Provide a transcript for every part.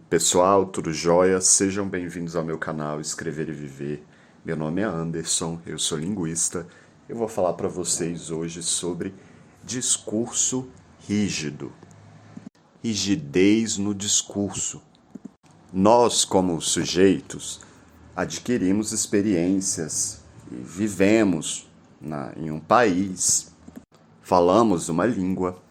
Pessoal, tudo jóia? Sejam bem-vindos ao meu canal Escrever e Viver. Meu nome é Anderson, eu sou linguista. Eu vou falar para vocês hoje sobre discurso rígido. Rigidez no discurso. Nós, como sujeitos, adquirimos experiências e vivemos em um país, falamos uma língua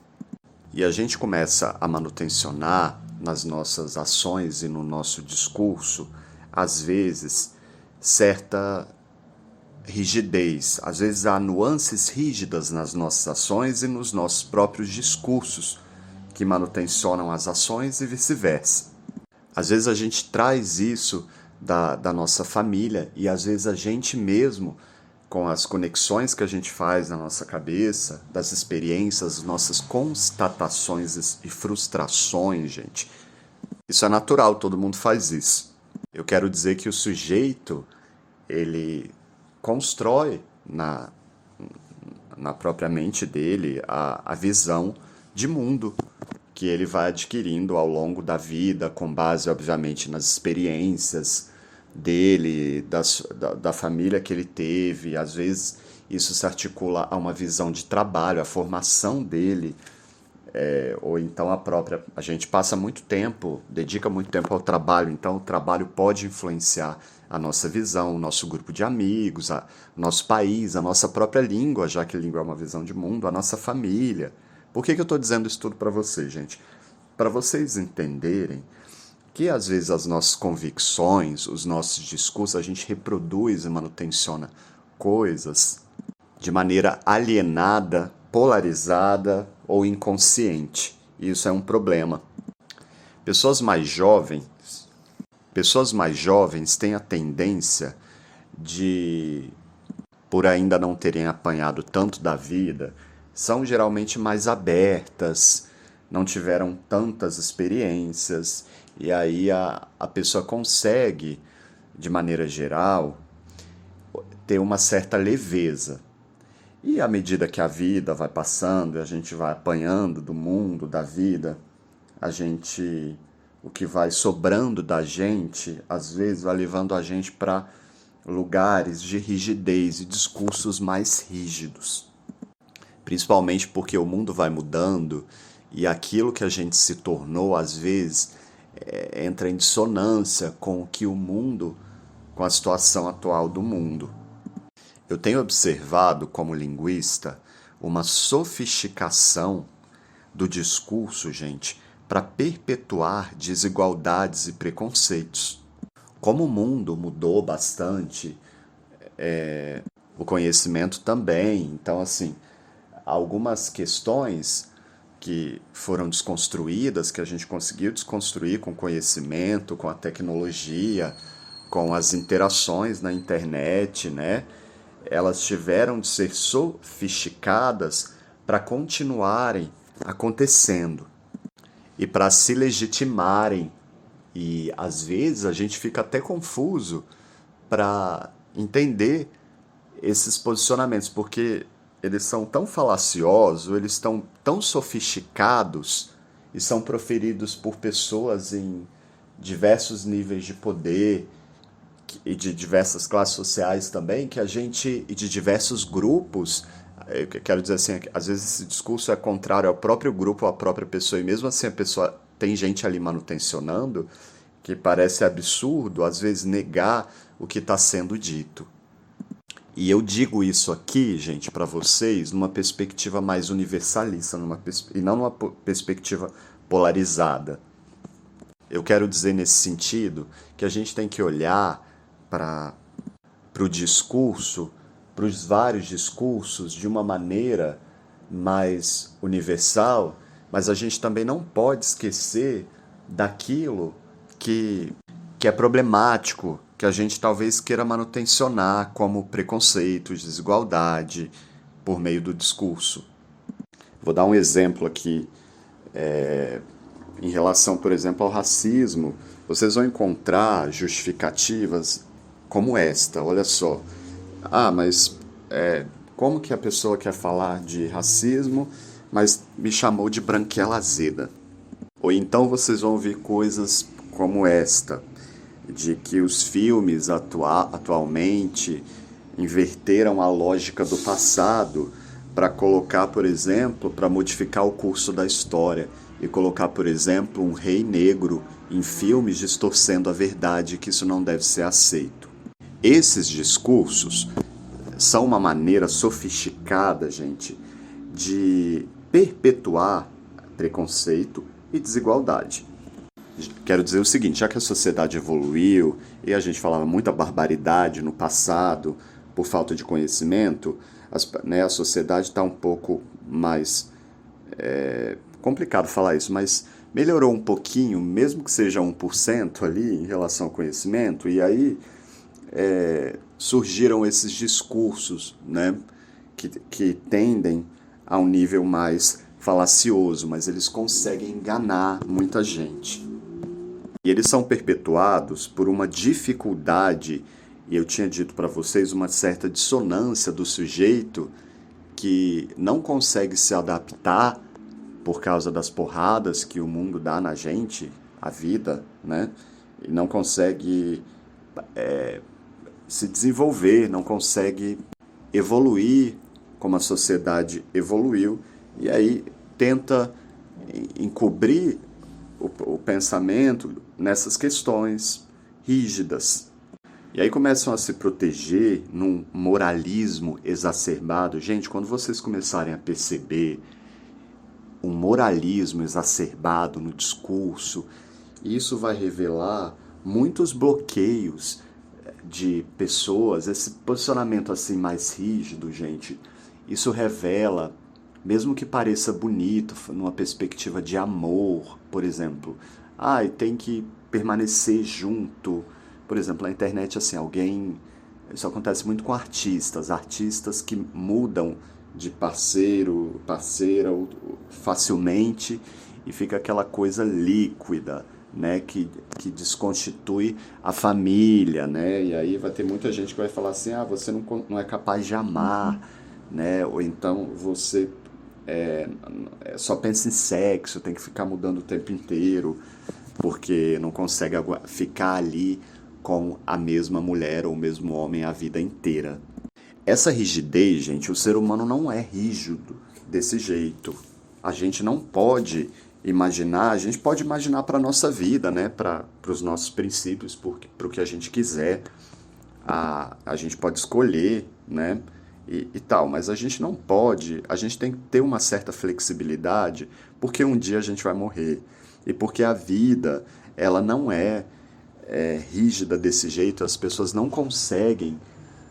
e a gente começa a manutencionar nas nossas ações e no nosso discurso, às vezes, certa rigidez. Às vezes há nuances rígidas nas nossas ações e nos nossos próprios discursos, que manutencionam as ações e vice-versa. Às vezes a gente traz isso da nossa família e às vezes a gente mesmo, com as conexões que a gente faz na nossa cabeça, das experiências, nossas constatações e frustrações, gente. Isso é natural, todo mundo faz isso. Eu quero dizer que o sujeito, ele constrói na própria mente dele a visão de mundo que ele vai adquirindo ao longo da vida, com base, obviamente, nas experiências dele, da família que ele teve. Às vezes isso se articula a uma visão de trabalho, a formação dele, ou então a gente passa muito tempo, dedica muito tempo ao trabalho, então o trabalho pode influenciar a nossa visão, o nosso grupo de amigos, o nosso país, a nossa própria língua, já que língua é uma visão de mundo, a nossa família. Por que eu estou dizendo isso tudo para vocês, gente? Para vocês entenderem que às vezes as nossas convicções, os nossos discursos, a gente reproduz e manutenciona coisas de maneira alienada, polarizada ou inconsciente. E isso é um problema. Pessoas mais jovens têm a tendência de, por ainda não terem apanhado tanto da vida, são geralmente mais abertas, não tiveram tantas experiências, e aí a pessoa consegue, de maneira geral, ter uma certa leveza. E à medida que a vida vai passando, e a gente vai apanhando do mundo, da vida, o que vai sobrando da gente, às vezes vai levando a gente para lugares de rigidez e discursos mais rígidos. Principalmente porque o mundo vai mudando e aquilo que a gente se tornou, às vezes, entra em dissonância com o que o mundo, com a situação atual do mundo. Eu tenho observado, como linguista, uma sofisticação do discurso, gente, para perpetuar desigualdades e preconceitos. Como o mundo mudou bastante, o conhecimento também. Então, assim, algumas questões que foram desconstruídas, que a gente conseguiu desconstruir com conhecimento, com a tecnologia, com as interações na internet, né? Elas tiveram de ser sofisticadas para continuarem acontecendo e para se legitimarem. E às vezes a gente fica até confuso para entender esses posicionamentos, porque eles são tão falaciosos, eles estão tão sofisticados e são proferidos por pessoas em diversos níveis de poder e de diversas classes sociais também, que a gente, e de diversos grupos, eu quero dizer assim, às vezes esse discurso é contrário ao próprio grupo, à própria pessoa, e mesmo assim a pessoa tem gente ali manutencionando, que parece absurdo, às vezes, negar o que está sendo dito. E eu digo isso aqui, gente, para vocês, numa perspectiva mais universalista, e não numa perspectiva polarizada. Eu quero dizer nesse sentido que a gente tem que olhar para o discurso, para os vários discursos, de uma maneira mais universal, mas a gente também não pode esquecer daquilo que é problemático, que a gente talvez queira manutencionar como preconceitos, desigualdade, por meio do discurso. Vou dar um exemplo aqui. Em relação, por exemplo, ao racismo, vocês vão encontrar justificativas como esta. Olha só. Mas como que a pessoa quer falar de racismo, mas me chamou de branquela azeda? Ou então vocês vão ouvir coisas como esta, de que os filmes atualmente inverteram a lógica do passado para colocar, por exemplo, para modificar o curso da história e colocar, por exemplo, um rei negro em filmes distorcendo a verdade, que isso não deve ser aceito. Esses discursos são uma maneira sofisticada, gente, de perpetuar preconceito e desigualdade. Quero dizer o seguinte, já que a sociedade evoluiu e a gente falava muita barbaridade no passado por falta de conhecimento, a sociedade está um pouco mais... complicado falar isso, mas melhorou um pouquinho, mesmo que seja 1% ali em relação ao conhecimento, e aí surgiram esses discursos, né, que tendem a um nível mais falacioso, mas eles conseguem enganar muita gente. E eles são perpetuados por uma dificuldade, e eu tinha dito para vocês, uma certa dissonância do sujeito que não consegue se adaptar por causa das porradas que o mundo dá na gente, a vida, né? E não consegue se desenvolver, não consegue evoluir como a sociedade evoluiu, e aí tenta encobrir o pensamento nessas questões rígidas. E aí começam a se proteger num moralismo exacerbado. Gente, quando vocês começarem a perceber um moralismo exacerbado no discurso, isso vai revelar muitos bloqueios de pessoas, esse posicionamento assim mais rígido, gente, isso revela, mesmo que pareça bonito, numa perspectiva de amor, por exemplo, tem que permanecer junto, por exemplo, na internet, assim, isso acontece muito com artistas que mudam de parceiro, parceira facilmente e fica aquela coisa líquida, né, que desconstitui a família, né, e aí vai ter muita gente que vai falar assim, você não é capaz de amar, né, ou então você só pensa em sexo, tem que ficar mudando o tempo inteiro, porque não consegue ficar ali com a mesma mulher ou o mesmo homem a vida inteira. Essa rigidez, gente, o ser humano não é rígido desse jeito. A gente não pode imaginar, a gente pode imaginar para a nossa vida, né? Para os nossos princípios, para o que a gente quiser. A gente pode escolher, né? E tal, mas a gente não pode, a gente tem que ter uma certa flexibilidade, porque um dia a gente vai morrer. E porque a vida, ela não é rígida desse jeito, as pessoas não conseguem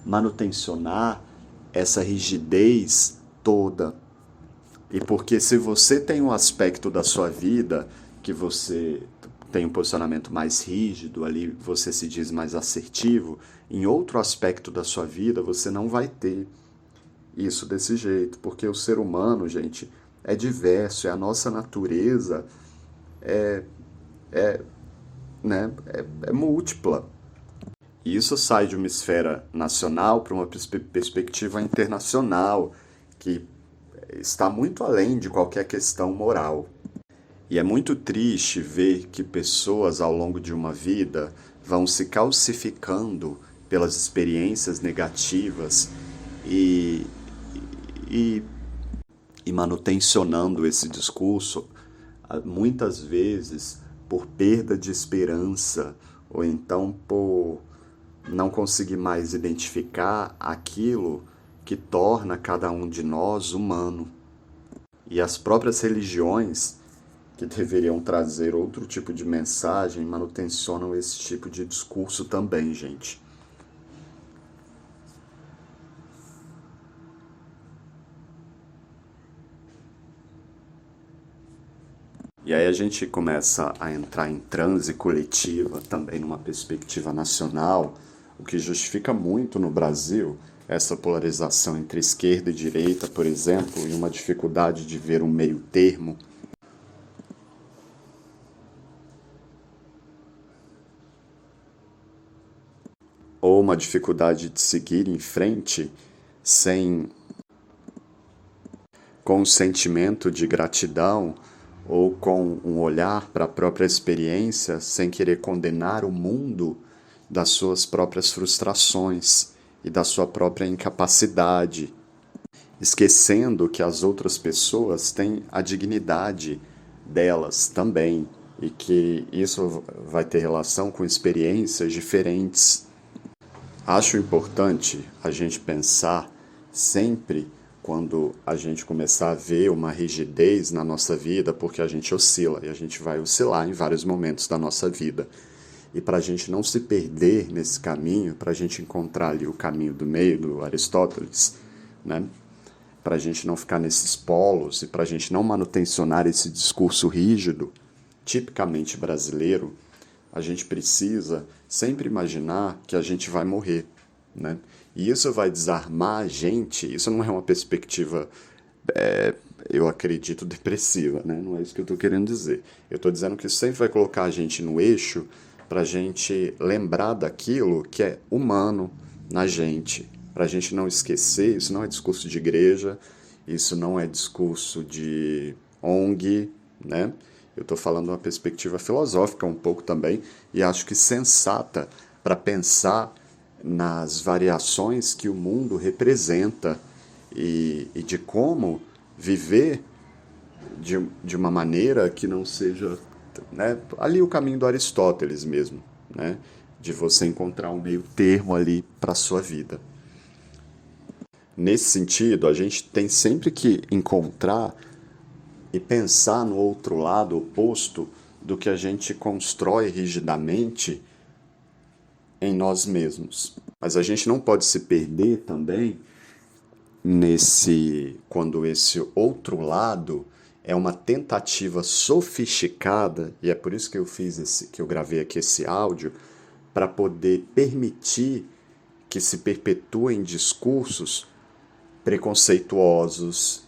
manutencionar essa rigidez toda. E porque se você tem um aspecto da sua vida que você tem um posicionamento mais rígido, ali você se diz mais assertivo, em outro aspecto da sua vida você não vai ter isso desse jeito, porque o ser humano, gente, é diverso, a nossa natureza é múltipla. E isso sai de uma esfera nacional para uma perspectiva internacional, que está muito além de qualquer questão moral. E é muito triste ver que pessoas ao longo de uma vida vão se calcificando pelas experiências negativas e manutencionando esse discurso, muitas vezes por perda de esperança, ou então por não conseguir mais identificar aquilo que torna cada um de nós humano. E as próprias religiões, que deveriam trazer outro tipo de mensagem, manutencionam esse tipo de discurso também, gente. E aí a gente começa a entrar em transe coletiva, também numa perspectiva nacional, o que justifica muito no Brasil essa polarização entre esquerda e direita, por exemplo, e uma dificuldade de ver um meio termo. Ou uma dificuldade de seguir em frente com um sentimento de gratidão ou com um olhar para a própria experiência sem querer condenar o mundo das suas próprias frustrações e da sua própria incapacidade, esquecendo que as outras pessoas têm a dignidade delas também e que isso vai ter relação com experiências diferentes. Acho importante a gente pensar sempre quando a gente começar a ver uma rigidez na nossa vida, porque a gente oscila e a gente vai oscilar em vários momentos da nossa vida. E para a gente não se perder nesse caminho, para a gente encontrar ali o caminho do meio do Aristóteles, né? Para a gente não ficar nesses polos e para a gente não manutencionar esse discurso rígido, tipicamente brasileiro, a gente precisa sempre imaginar que a gente vai morrer, né? E isso vai desarmar a gente. Isso não é uma perspectiva, eu acredito, depressiva, né? Não é isso que eu estou querendo dizer. Eu estou dizendo que isso sempre vai colocar a gente no eixo para a gente lembrar daquilo que é humano na gente, para a gente não esquecer. Isso não é discurso de igreja, isso não é discurso de ONG, né? Eu estou falando de uma perspectiva filosófica um pouco também, e acho que sensata para pensar nas variações que o mundo representa e de como viver de uma maneira que não seja, né, ali o caminho do Aristóteles mesmo, né, de você encontrar um meio termo ali para a sua vida. Nesse sentido, a gente tem sempre que encontrar e pensar no outro lado oposto do que a gente constrói rigidamente em nós mesmos. Mas a gente não pode se perder também quando esse outro lado é uma tentativa sofisticada, e é por isso que eu gravei aqui esse áudio, para poder permitir que se perpetuem discursos preconceituosos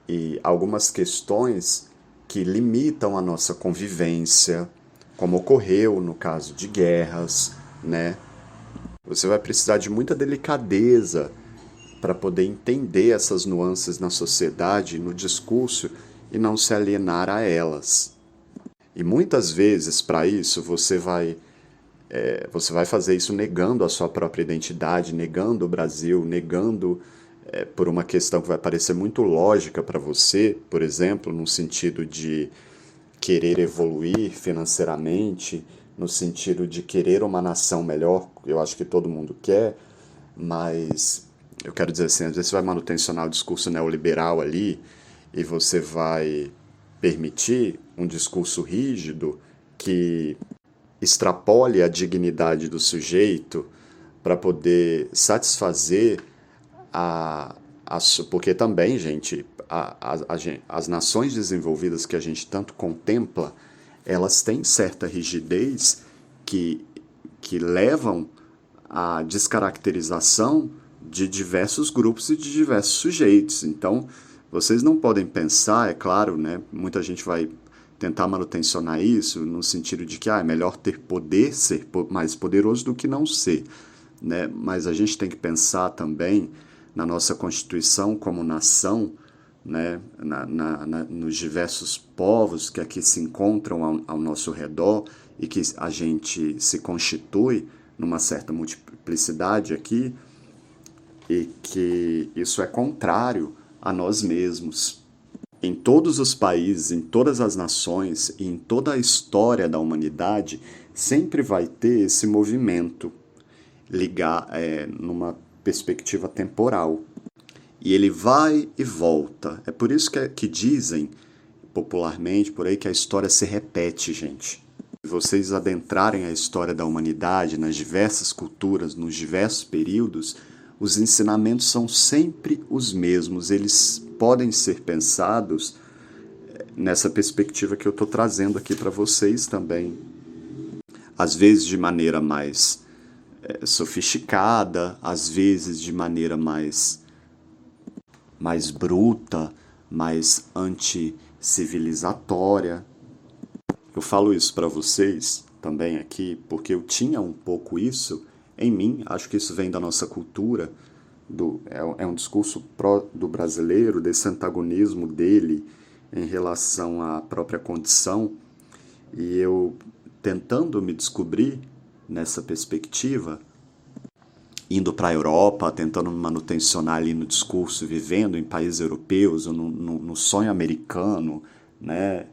e algumas questões que limitam a nossa convivência, como ocorreu no caso de guerras, né? Você vai precisar de muita delicadeza para poder entender essas nuances na sociedade, no discurso e não se alienar a elas. E muitas vezes, para isso, você vai fazer isso negando a sua própria identidade, negando o Brasil, negando por uma questão que vai parecer muito lógica para você, por exemplo, no sentido de querer evoluir financeiramente, no sentido de querer uma nação melhor. Eu acho que todo mundo quer, mas eu quero dizer assim, às vezes você vai manutencionar o discurso neoliberal ali e você vai permitir um discurso rígido que extrapole a dignidade do sujeito para poder satisfazer porque também, gente, as nações desenvolvidas que a gente tanto contempla, elas têm certa rigidez que levam à descaracterização de diversos grupos e de diversos sujeitos. Então, vocês não podem pensar, é claro, né? Muita gente vai tentar manutencionar isso no sentido de que é melhor ter poder, ser mais poderoso do que não ser, né? Mas a gente tem que pensar também na nossa Constituição como nação, né? Nos diversos povos que aqui se encontram ao nosso redor e que a gente se constitui numa certa multiplicidade aqui, e que isso é contrário a nós mesmos. Em todos os países, em todas as nações e em toda a história da humanidade, sempre vai ter esse movimento numa perspectiva temporal. E ele vai e volta. É por isso que dizem popularmente por aí que a história se repete, gente. Se vocês adentrarem a história da humanidade nas diversas culturas, nos diversos períodos, os ensinamentos são sempre os mesmos. Eles podem ser pensados nessa perspectiva que eu estou trazendo aqui para vocês também. Às vezes de maneira mais sofisticada, às vezes de maneira mais bruta, mais anticivilizatória. Eu falo isso para vocês também aqui porque eu tinha um pouco isso em mim. Acho que isso vem da nossa cultura, é um discurso do brasileiro, desse antagonismo dele em relação à própria condição, e eu tentando me descobrir nessa perspectiva, indo para a Europa, tentando me manutencionar ali no discurso, vivendo em países europeus, no sonho americano, né,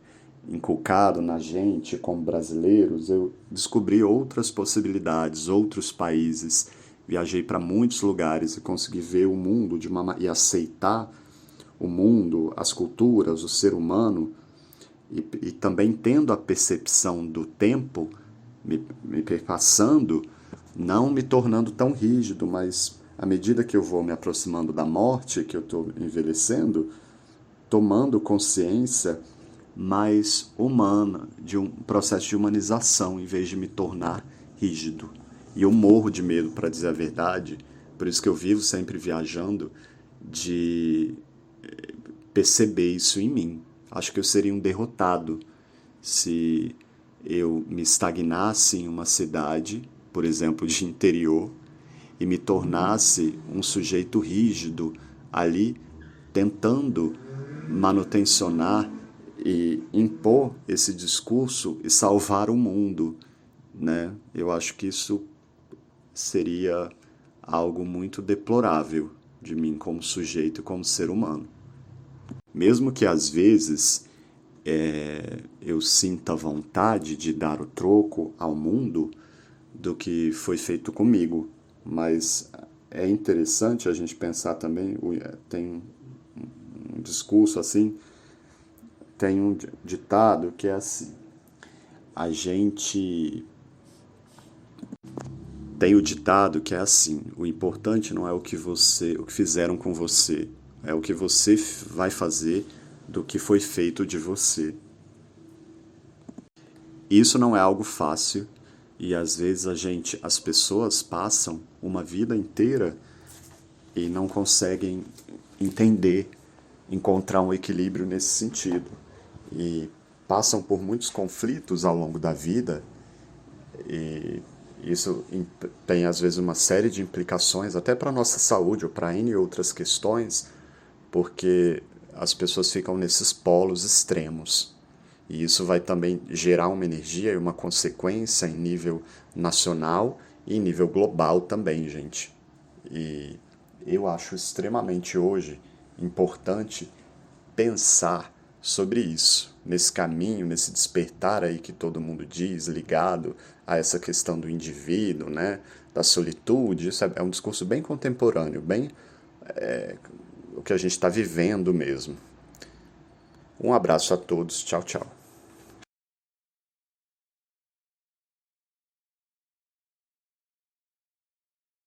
inculcado na gente como brasileiros, eu descobri outras possibilidades, outros países, viajei para muitos lugares e consegui ver o mundo e aceitar o mundo, as culturas, o ser humano, e também tendo a percepção do tempo me perpassando, não me tornando tão rígido, mas à medida que eu vou me aproximando da morte, que eu estou envelhecendo, tomando consciência mais humana, de um processo de humanização, em vez de me tornar rígido. E eu morro de medo, para dizer a verdade, por isso que eu vivo sempre viajando, de perceber isso em mim. Acho que eu seria um derrotado se eu me estagnasse em uma cidade, por exemplo, de interior, e me tornasse um sujeito rígido ali, tentando manutencionar e impor esse discurso e salvar o mundo, né? Eu acho que isso seria algo muito deplorável de mim como sujeito e como ser humano. Mesmo que às vezes eu sinta vontade de dar o troco ao mundo do que foi feito comigo, mas é interessante a gente pensar também, tem um discurso assim, tem um ditado que é assim, a gente tem o ditado que é assim, o importante não é o que fizeram com você, é o que você vai fazer do que foi feito de você. Isso não é algo fácil e às vezes as pessoas passam uma vida inteira e não conseguem entender, encontrar um equilíbrio nesse sentido. E passam por muitos conflitos ao longo da vida e isso tem às vezes uma série de implicações até para a nossa saúde ou para N outras questões, porque as pessoas ficam nesses polos extremos. E isso vai também gerar uma energia e uma consequência em nível nacional e em nível global também, gente. E eu acho extremamente hoje importante pensar sobre isso, nesse caminho, nesse despertar aí que todo mundo diz, ligado a essa questão do indivíduo, né, da solitude. Isso é um discurso bem contemporâneo, bem o que a gente está vivendo mesmo. Um abraço a todos, tchau, tchau.